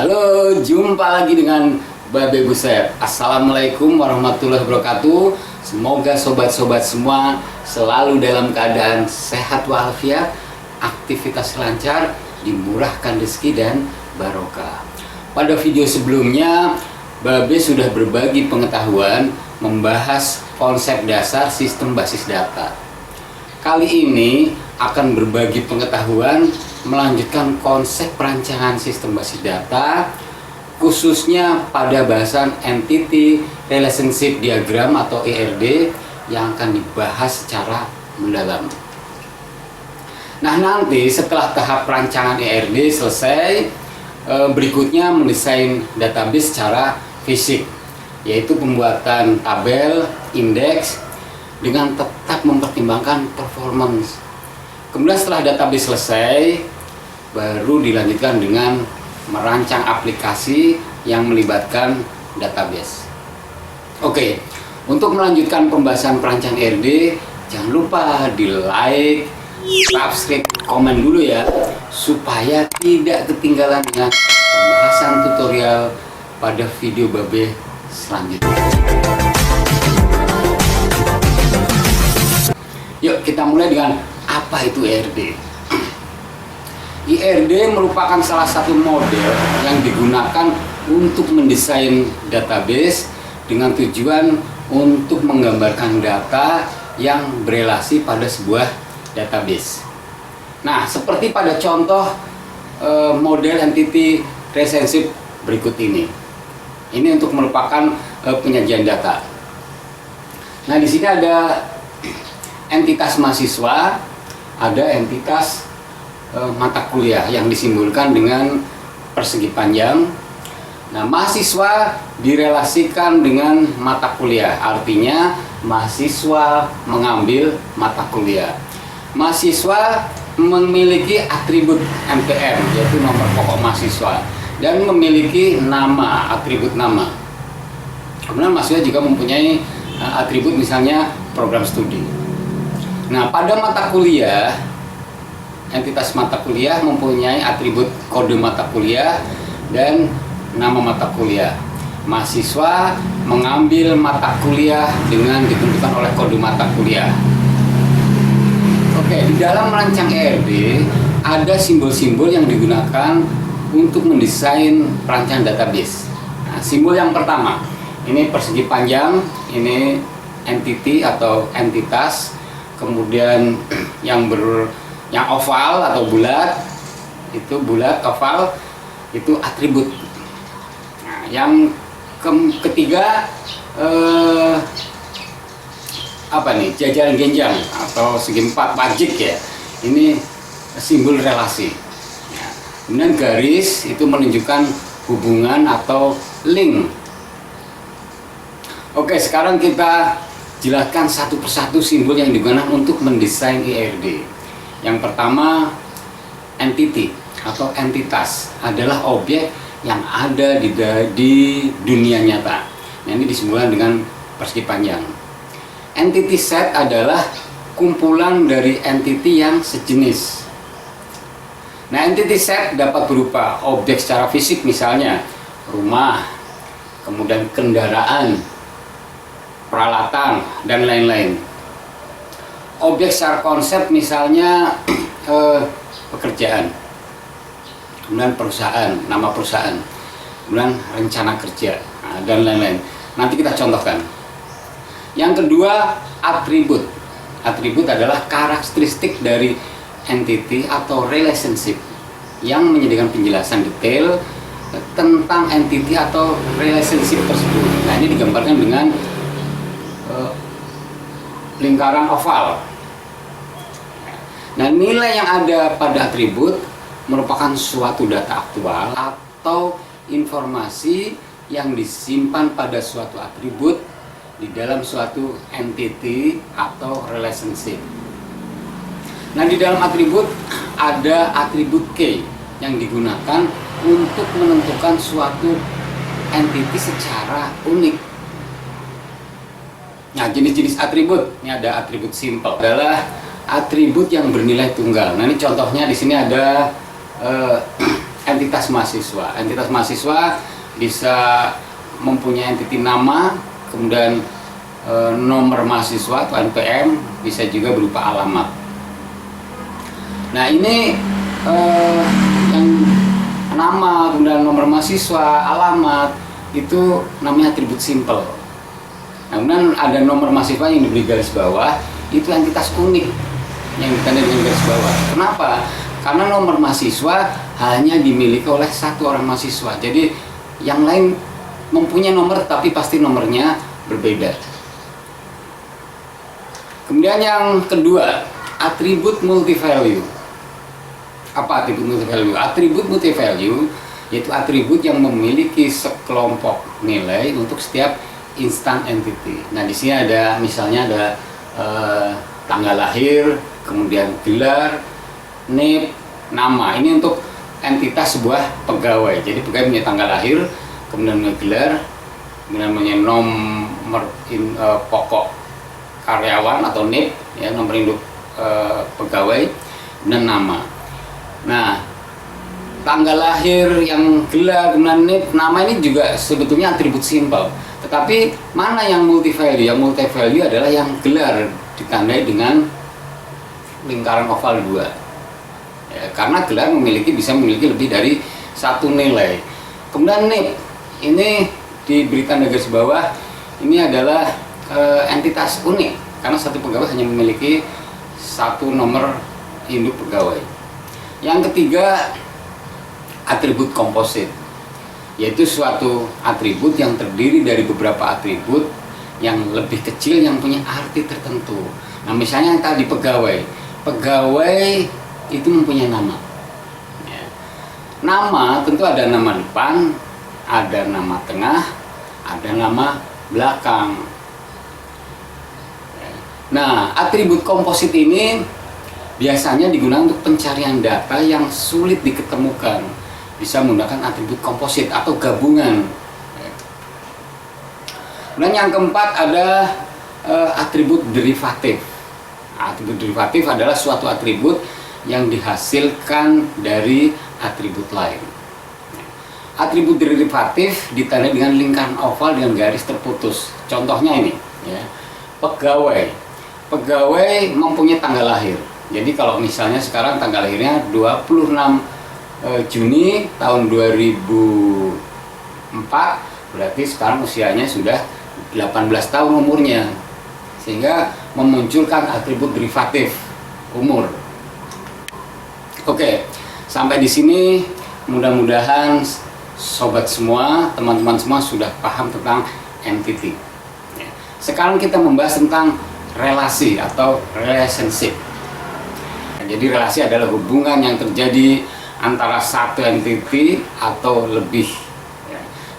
Halo, jumpa lagi dengan Babe Buset. Assalamualaikum warahmatullahi wabarakatuh. Semoga sobat-sobat semua selalu dalam keadaan sehat walafiat, aktivitas lancar, dimurahkan rezeki dan barokah. Pada video sebelumnya, Babe sudah berbagi pengetahuan membahas konsep dasar sistem basis data. Kali ini akan berbagi pengetahuan melanjutkan konsep perancangan sistem basis data, khususnya pada bahasan Entity Relationship Diagram atau ERD yang akan dibahas secara mendalam. Nah, nanti setelah tahap perancangan ERD selesai, berikutnya mendesain database secara fisik, yaitu pembuatan tabel, indeks, dengan tetap mempertimbangkan performance. Kemudian setelah database selesai, baru dilanjutkan dengan merancang aplikasi yang melibatkan database. Oke, untuk melanjutkan pembahasan perancangan ERD, jangan lupa di like, subscribe, komen dulu ya, supaya tidak ketinggalan dengan pembahasan tutorial pada video Babe selanjutnya. Yuk kita mulai dengan apa itu ERD. ERD merupakan salah satu model yang digunakan untuk mendesain database dengan tujuan untuk menggambarkan data yang berelasi pada sebuah database. Nah, seperti pada contoh model entity relationship berikut ini. Ini untuk merupakan penyajian data. Nah, di sini ada entitas mahasiswa, ada entitas mata kuliah yang disimbolkan dengan persegi panjang. Nah, mahasiswa direlasikan dengan mata kuliah, artinya mahasiswa mengambil mata kuliah. Mahasiswa memiliki atribut NPM, yaitu nomor pokok mahasiswa, dan memiliki nama, atribut nama. Kemudian mahasiswa juga mempunyai atribut misalnya program studi. Nah, pada mata kuliah, entitas mata kuliah mempunyai atribut kode mata kuliah dan nama mata kuliah. Mahasiswa mengambil mata kuliah dengan ditentukan oleh kode mata kuliah. Oke, di dalam merancang ERD ada simbol-simbol yang digunakan untuk mendesain perancangan database. Nah, simbol yang pertama, ini persegi panjang, ini entity atau entitas. Kemudian yang oval atau bulat, itu bulat, oval, itu atribut. Nah, yang ketiga apa nih, jajaran genjang atau segi empat wajik ya, ini simbol relasi. Nah, kemudian garis itu menunjukkan hubungan atau link. Oke, sekarang kita jelaskan satu persatu simbol yang digunakan untuk mendesain ERD. Yang pertama, entity atau entitas adalah objek yang ada di dunia nyata. Nah, ini disimbolkan dengan persegi panjang. Entity set adalah kumpulan dari entity yang sejenis. Nah, entity set dapat berupa objek secara fisik, misalnya rumah, kemudian kendaraan, peralatan, dan lain-lain. Objek secara konsep misalnya pekerjaan, kemudian perusahaan, nama perusahaan, kemudian rencana kerja, dan lain-lain. Nanti kita contohkan. Yang kedua, atribut. Atribut adalah karakteristik dari entity atau relationship yang menyediakan penjelasan detail tentang entity atau relationship tersebut. Nah, ini digambarkan dengan lingkaran oval. Nah, nilai yang ada pada atribut merupakan suatu data aktual atau informasi yang disimpan pada suatu atribut di dalam suatu entity atau relationship. Nah, di dalam atribut ada atribut key yang digunakan untuk menentukan suatu entity secara unik. Nah, jenis-jenis atribut, ini ada atribut simple, adalah atribut yang bernilai tunggal. Nah, ini contohnya di sini ada entitas mahasiswa. Entitas mahasiswa bisa mempunyai entiti nama, kemudian nomor mahasiswa atau NPM, bisa juga berupa alamat. Nah ini yang nama, kemudian nomor mahasiswa, alamat, itu namanya atribut simple. Nah, kemudian ada nomor mahasiswa yang diberi garis bawah, itu entitas unik yang ditandai dengan garis bawah. Kenapa? Karena nomor mahasiswa hanya dimiliki oleh satu orang mahasiswa. Jadi yang lain mempunyai nomor, tapi pasti nomornya berbeda. Kemudian yang kedua, atribut multi-value. Apa atribut multi-value? Atribut multi-value yaitu atribut yang memiliki sekelompok nilai untuk setiap instan entity. Nah, di sini ada misalnya ada tanggal lahir, kemudian gelar, NIP, nama. Ini untuk entitas sebuah pegawai. Jadi pegawai punya tanggal lahir, kemudian punya gelar, kemudian punya nomor pokok karyawan atau NIP, ya, nomor induk pegawai, dan nama. Nah, tanggal lahir, yang gelar, kemudian NIP, nama ini juga sebetulnya atribut simpel. Tetapi mana yang multi value? Yang multi value adalah yang gelar ditandai dengan lingkaran oval 2. Ya, karena gelar bisa memiliki lebih dari satu nilai. Kemudian NIP ini diberi tanda garis bawah, ini adalah entitas unik karena satu pegawai hanya memiliki satu nomor induk pegawai. Yang ketiga, atribut komposit, yaitu suatu atribut yang terdiri dari beberapa atribut yang lebih kecil yang punya arti tertentu. Nah, misalnya yang tadi pegawai itu mempunyai nama. Ya. Nama tentu ada nama depan, ada nama tengah, ada nama belakang. Nah, atribut komposit ini biasanya digunakan untuk pencarian data yang sulit diketemukan. Bisa menggunakan atribut komposit atau gabungan. Dan yang keempat ada atribut derivatif. Atribut derivatif adalah suatu atribut yang dihasilkan dari atribut lain. Atribut derivatif ditandai dengan lingkaran oval dengan garis terputus. Contohnya ini, ya. Pegawai mempunyai tanggal lahir. Jadi kalau misalnya sekarang tanggal lahirnya 26 Juni tahun 2004, berarti sekarang usianya sudah 18 tahun umurnya. Sehingga memunculkan atribut derivatif umur. Oke, sampai di sini mudah-mudahan sobat semua, teman-teman semua sudah paham tentang entity. Sekarang kita membahas tentang relasi atau relationship. Jadi relasi adalah hubungan yang terjadi antara satu entity atau lebih.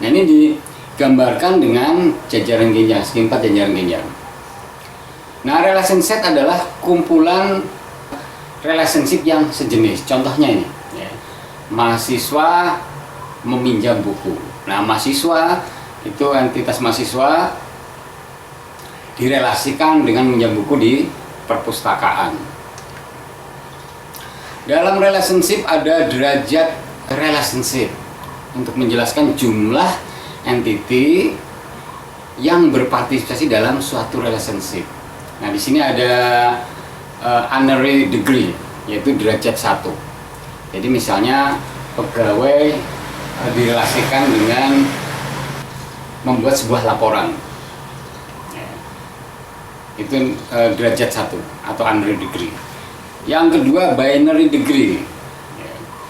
Nah, ini digambarkan dengan jajaran genjang, segi 4 jajaran genjang. Nah, relationship adalah kumpulan relationship yang sejenis. Contohnya ini, ya. Mahasiswa meminjam buku. Nah, mahasiswa itu entitas mahasiswa direlasikan dengan meminjam buku di perpustakaan. Dalam relationship ada derajat relationship untuk menjelaskan jumlah entity yang berpartisipasi dalam suatu relationship. Nah, di sini ada honorary degree, yaitu derajat 1. Jadi misalnya pegawai direlasikan dengan membuat sebuah laporan. Itu derajat 1 atau honorary degree. Yang kedua, binary degree,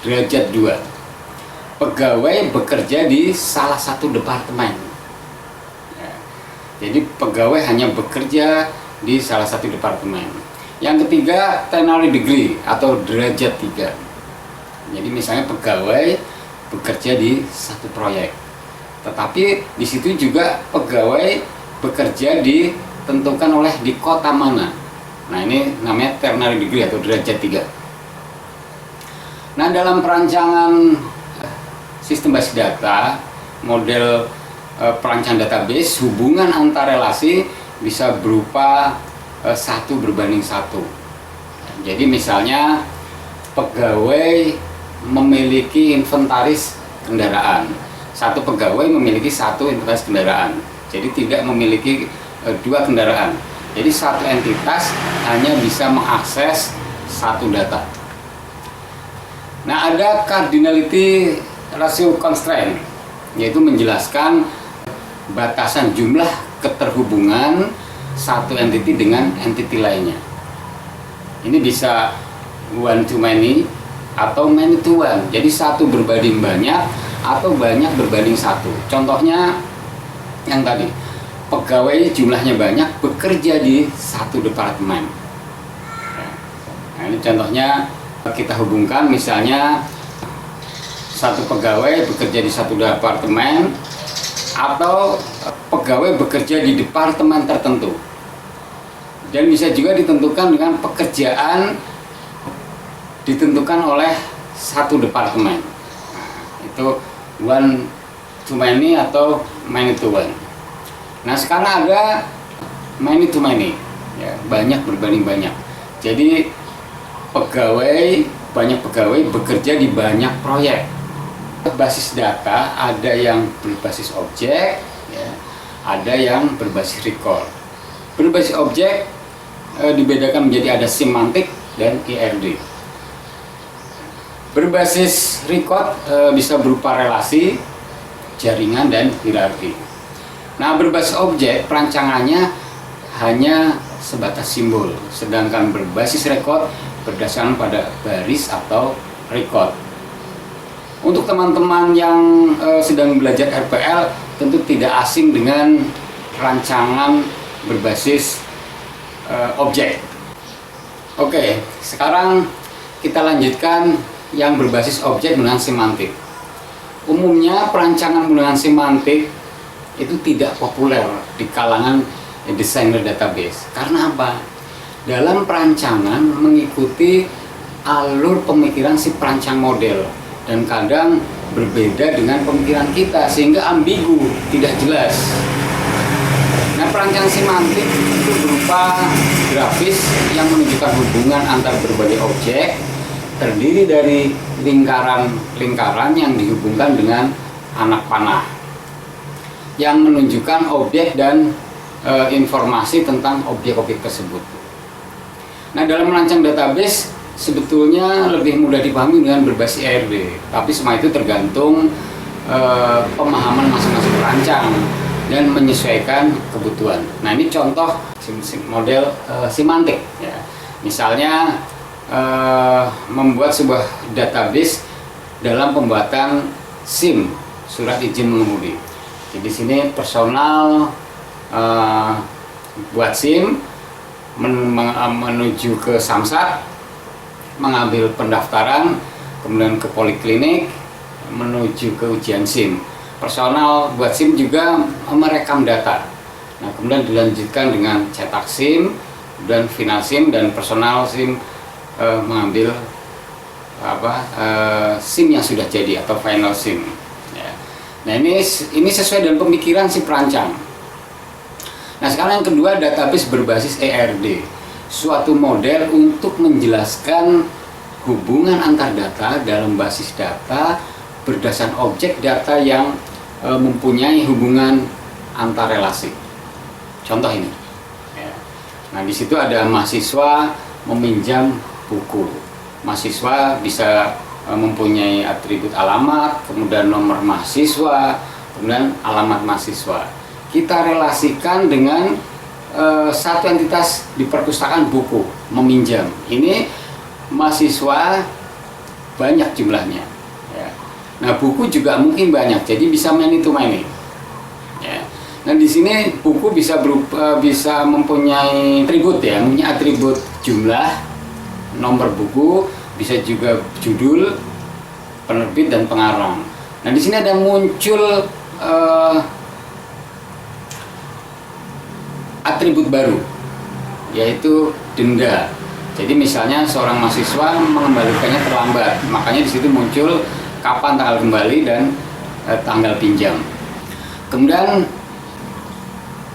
derajat 2. Pegawai bekerja di salah satu departemen. Jadi pegawai hanya bekerja di salah satu departemen. Yang ketiga, ternary degree atau derajat 3. Jadi misalnya pegawai bekerja di satu proyek, tetapi di situ juga pegawai bekerja ditentukan oleh di kota mana. Nah, ini namanya ternary degree atau derajat 3. Nah, dalam perancangan sistem basis data, model perancangan database, hubungan antar relasi bisa berupa 1 berbanding 1. Jadi misalnya pegawai memiliki inventaris kendaraan. Satu pegawai memiliki satu inventaris kendaraan. Jadi tidak memiliki dua kendaraan. Jadi satu entitas hanya bisa mengakses satu data. Nah, ada cardinality ratio constraint, yaitu menjelaskan batasan jumlah keterhubungan satu entity dengan entity lainnya. Ini bisa one to many atau many to one. Jadi satu berbanding banyak atau banyak berbanding satu. Contohnya yang tadi, pegawai jumlahnya banyak bekerja di satu departemen. Nah, ini contohnya kita hubungkan, misalnya satu pegawai bekerja di satu departemen atau pegawai bekerja di departemen tertentu. Dan bisa juga ditentukan dengan pekerjaan ditentukan oleh satu departemen. Nah, itu one to many atau many to one. Nah, sekarang ada many to many, ya, banyak berbanding banyak. Jadi banyak pegawai bekerja di banyak proyek. Basis data ada yang berbasis objek, ya, ada yang berbasis record. Berbasis objek dibedakan menjadi ada semantik dan ERD. Berbasis record bisa berupa relasi, jaringan, dan hierarki. Nah, berbasis objek perancangannya hanya sebatas simbol, sedangkan berbasis record berdasarkan pada baris atau record. Untuk teman-teman yang sedang belajar RPL tentu tidak asing dengan rancangan berbasis objek. Oke, sekarang kita lanjutkan yang berbasis objek menggunakan semantik. Umumnya perancangan menggunakan semantik itu tidak populer di kalangan desainer database. Karena apa? Dalam perancangan mengikuti alur pemikiran si perancang model dan kadang berbeda dengan pemikiran kita sehingga ambigu, tidak jelas. Nah, perancangan semantik itu berupa grafis yang menunjukkan hubungan antar berbagai objek, terdiri dari lingkaran-lingkaran yang dihubungkan dengan anak panah yang menunjukkan objek dan informasi tentang objek-objek tersebut. Nah, dalam merancang database sebetulnya lebih mudah dipahami dengan berbasis ERD, tapi semua itu tergantung pemahaman masing-masing perancang dan menyesuaikan kebutuhan. Nah, ini contoh model semantik, ya. Misalnya membuat sebuah database dalam pembuatan SIM, surat izin mengemudi. Jadi di sini personal buat SIM menuju ke Samsat, mengambil pendaftaran, kemudian ke poliklinik, menuju ke ujian SIM. Personal buat SIM juga merekam data. Nah, kemudian dilanjutkan dengan cetak SIM dan final SIM, dan personal SIM mengambil SIM yang sudah jadi atau final SIM. Ya. Nah, ini sesuai dengan pemikiran si perancang. Nah, sekarang yang kedua, database berbasis ERD, suatu model untuk menjelaskan hubungan antar data dalam basis data berdasarkan objek data yang mempunyai hubungan antar relasi. Contoh ini. Ya. Nah, di situ ada mahasiswa meminjam buku. Mahasiswa bisa mempunyai atribut alamat, kemudian nomor mahasiswa, kemudian alamat mahasiswa. Kita relasikan dengan satu entitas di perpustakaan buku, meminjam. Ini mahasiswa banyak jumlahnya. Ya. Nah, buku juga mungkin banyak, jadi bisa many to many. Ya. Nah, di sini buku bisa mempunyai atribut, ya, mempunyai atribut jumlah, nomor buku, bisa juga judul, penerbit, dan pengarang. Nah, di sini ada muncul atribut baru, yaitu denda. Jadi misalnya seorang mahasiswa mengembalikannya terlambat, makanya di situ muncul kapan tanggal kembali dan tanggal pinjam. Kemudian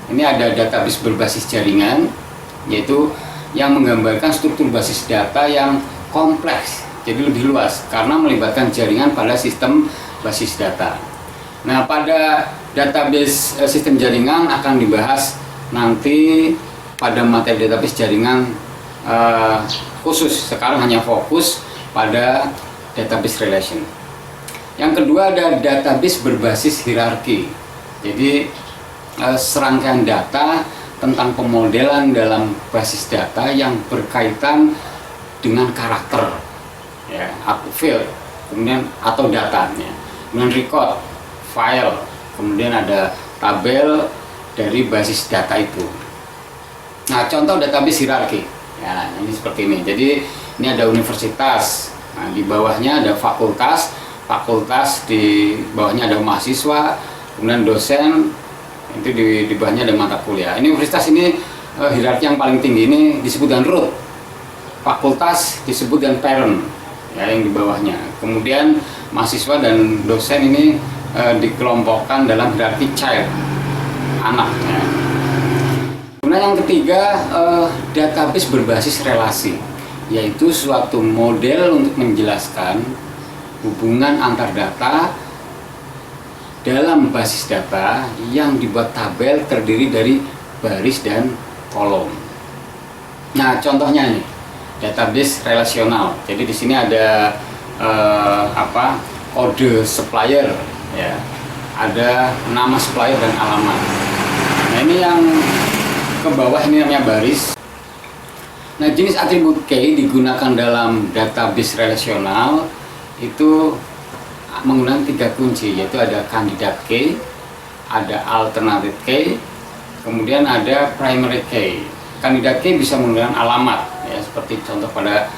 ini ada database berbasis jaringan, yaitu yang menggambarkan struktur basis data yang kompleks. jadi lebih luas karena melibatkan jaringan pada sistem basis data. Nah, pada database sistem jaringan akan dibahas nanti pada materi database jaringan khusus. Sekarang hanya fokus pada database relation. Yang kedua ada database berbasis hierarki. Jadi serangkaian data tentang pemodelan dalam basis data yang berkaitan dengan karakter, ya, atau field, kemudian atau datanya, kemudian record, file, kemudian ada tabel dari basis data itu. Nah, contoh database hierarki, ya, ini seperti ini. Jadi ini ada universitas, nah, di bawahnya ada fakultas, di bawahnya ada mahasiswa, kemudian dosen. Itu di bawahnya ada mata kuliah. Ini universitas ini hierarki yang paling tinggi ini disebut dengan root. Fakultas disebut dengan parent, ya, yang di bawahnya. Kemudian mahasiswa dan dosen ini dikelompokkan dalam hierarki child, anak. Ya. Kemudian yang ketiga database berbasis relasi, yaitu suatu model untuk menjelaskan hubungan antar data dalam basis data yang dibuat tabel terdiri dari baris dan kolom. Nah, contohnya nih, database relasional. Jadi di sini ada kode supplier, ya. Ada nama supplier dan alamat. Nah, ini yang ke bawah ini namanya baris. Nah, jenis atribut key digunakan dalam database relasional itu menggunakan 3 kunci, yaitu ada kandidat key, ada alternate key, kemudian ada primary key. Kandidat key bisa menggunakan alamat, ya, seperti contoh pada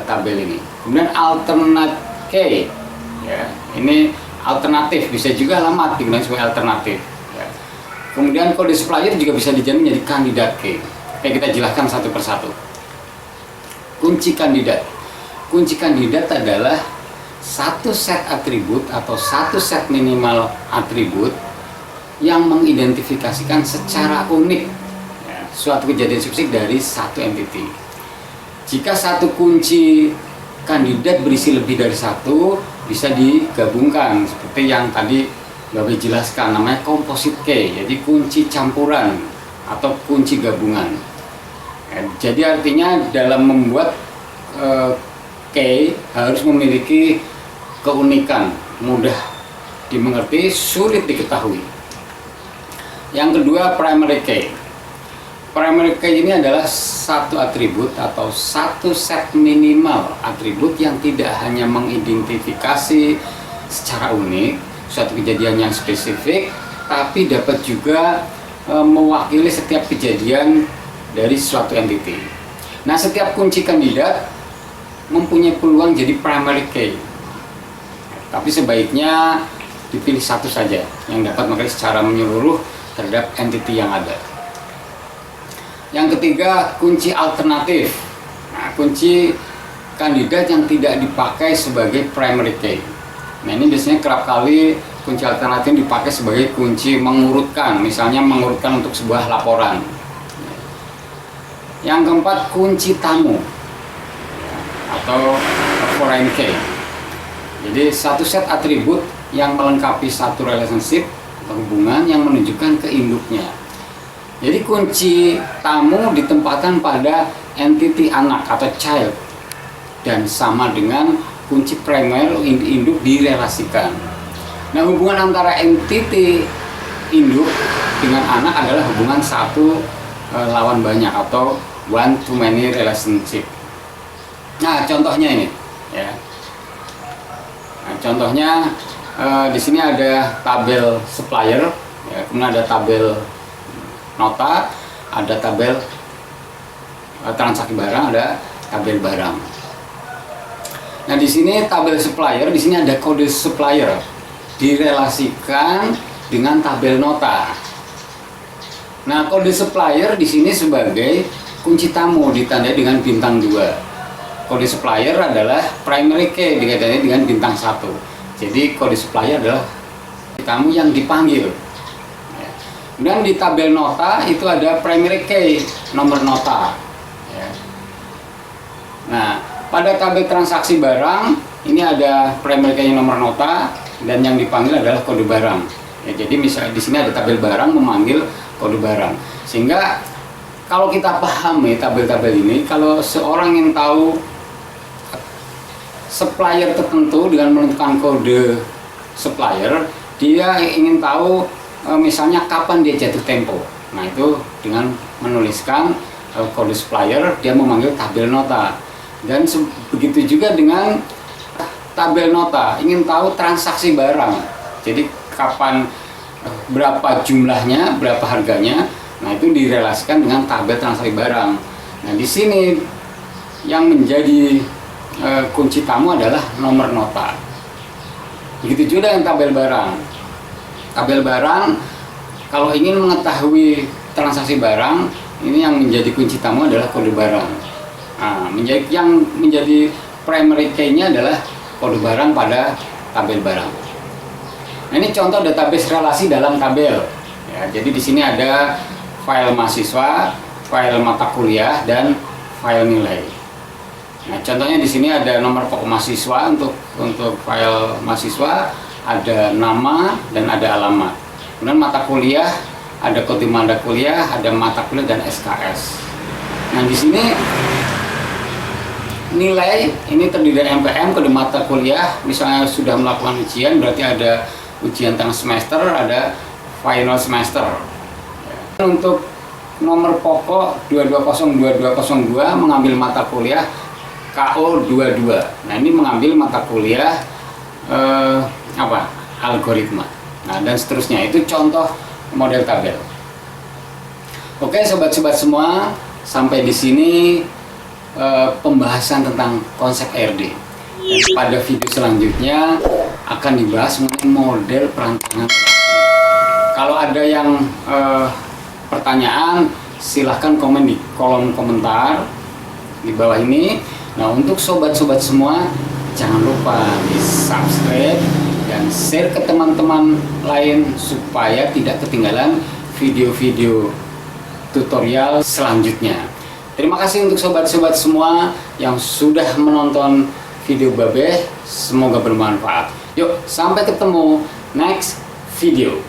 tabel ini. Kemudian alternate key, ya, ini alternatif, bisa juga alamat digunakan sebagai alternatif. Ya. Kemudian kode supplier juga bisa dijamin menjadi kandidat key. Oke, kita jelaskan satu persatu. Kunci kandidat. Kunci kandidat adalah satu set atribut atau satu set minimal atribut yang mengidentifikasikan secara unik, ya, suatu kejadian spesifik dari satu entity. Jika satu kunci kandidat berisi lebih dari satu, bisa digabungkan seperti yang tadi Bapak jelaskan, namanya composite key, jadi kunci campuran atau kunci gabungan. Ya, jadi artinya dalam membuat key harus memiliki keunikan, mudah dimengerti, sulit diketahui. Yang kedua, primary key. Primary key ini adalah satu atribut atau satu set minimal atribut yang tidak hanya mengidentifikasi secara unik suatu kejadian yang spesifik, tapi dapat juga mewakili setiap kejadian dari suatu entity. Nah, setiap kunci kandidat mempunyai peluang jadi primary key. Tapi sebaiknya dipilih satu saja yang dapat mengakui secara menyeluruh terhadap entity yang ada. Yang ketiga, kunci alternatif. Nah, kunci kandidat yang tidak dipakai sebagai primary key. Nah, ini biasanya kerap kali kunci alternatif dipakai sebagai kunci mengurutkan, misalnya mengurutkan untuk sebuah laporan. Yang keempat, kunci tamu atau foreign key. Jadi satu set atribut yang melengkapi satu relationship atau hubungan yang menunjukkan ke induknya. Jadi kunci tamu ditempatkan pada entity anak atau child dan sama dengan kunci primer induk direlasikan. Nah, hubungan antara entity induk dengan anak adalah hubungan satu lawan banyak atau one to many relationship. Nah, contohnya ini, ya. Nah, contohnya di sini ada tabel supplier, ya, kemudian ada tabel nota, ada tabel transaksi barang, ada tabel barang. Nah, di sini tabel supplier, di sini ada kode supplier direlasikan dengan tabel nota. Nah, kode supplier di sini sebagai kunci tamu ditandai dengan bintang 2. Kode supplier adalah primary key ditandai dengan bintang 1. Jadi kode supplier adalah tamu yang dipanggil. Dan di tabel nota itu ada primary key, nomor nota. Nah, pada tabel transaksi barang ini ada primary key nomor nota dan yang dipanggil adalah kode barang. Ya, jadi misalnya di sini ada tabel barang memanggil kode barang. Sehingga kalau kita pahami tabel-tabel ini, kalau seorang yang tahu supplier tertentu dengan menentukan kode supplier, dia ingin tahu misalnya kapan dia jatuh tempo. Nah, itu dengan menuliskan kode supplier, dia memanggil tabel nota. Dan begitu juga dengan tabel nota, ingin tahu transaksi barang. Jadi kapan, berapa jumlahnya, berapa harganya. Nah, itu direlasikan dengan tabel transaksi barang. Nah, di sini yang menjadi kunci tamu adalah nomor nota. Begitu juga dengan tabel barang. Tabel barang, kalau ingin mengetahui transaksi barang, ini yang menjadi kunci tamu adalah kode barang. Nah, yang menjadi primary key-nya adalah kode barang pada tabel barang. Nah, ini contoh database relasi dalam tabel. Ya, jadi di sini ada file mahasiswa, file mata kuliah, dan file nilai. Nah, contohnya di sini ada nomor pokok mahasiswa untuk file mahasiswa, ada nama dan ada alamat. Kemudian mata kuliah, ada kode mata kuliah, ada mata kuliah dan SKS. Nah, di sini nilai ini terdiri dari MPM, kode mata kuliah. Misalnya sudah melakukan ujian, berarti ada ujian tengah semester, ada final semester. Untuk nomor pokok 2202 mengambil mata kuliah KO22. Nah, ini mengambil mata kuliah algoritma. Nah, dan seterusnya. Itu contoh model tabel. Oke, sobat-sobat semua, sampai di sini pembahasan tentang konsep RD. Dan pada video selanjutnya akan dibahas mengenai model perancangan. Kalau ada yang pertanyaan, silahkan komen di kolom komentar di bawah ini. Nah, untuk sobat-sobat semua, jangan lupa di subscribe dan share ke teman-teman lain supaya tidak ketinggalan video-video tutorial selanjutnya. Terima kasih untuk sobat-sobat semua yang sudah menonton video Babeh. Semoga bermanfaat. Yuk, sampai ketemu next video.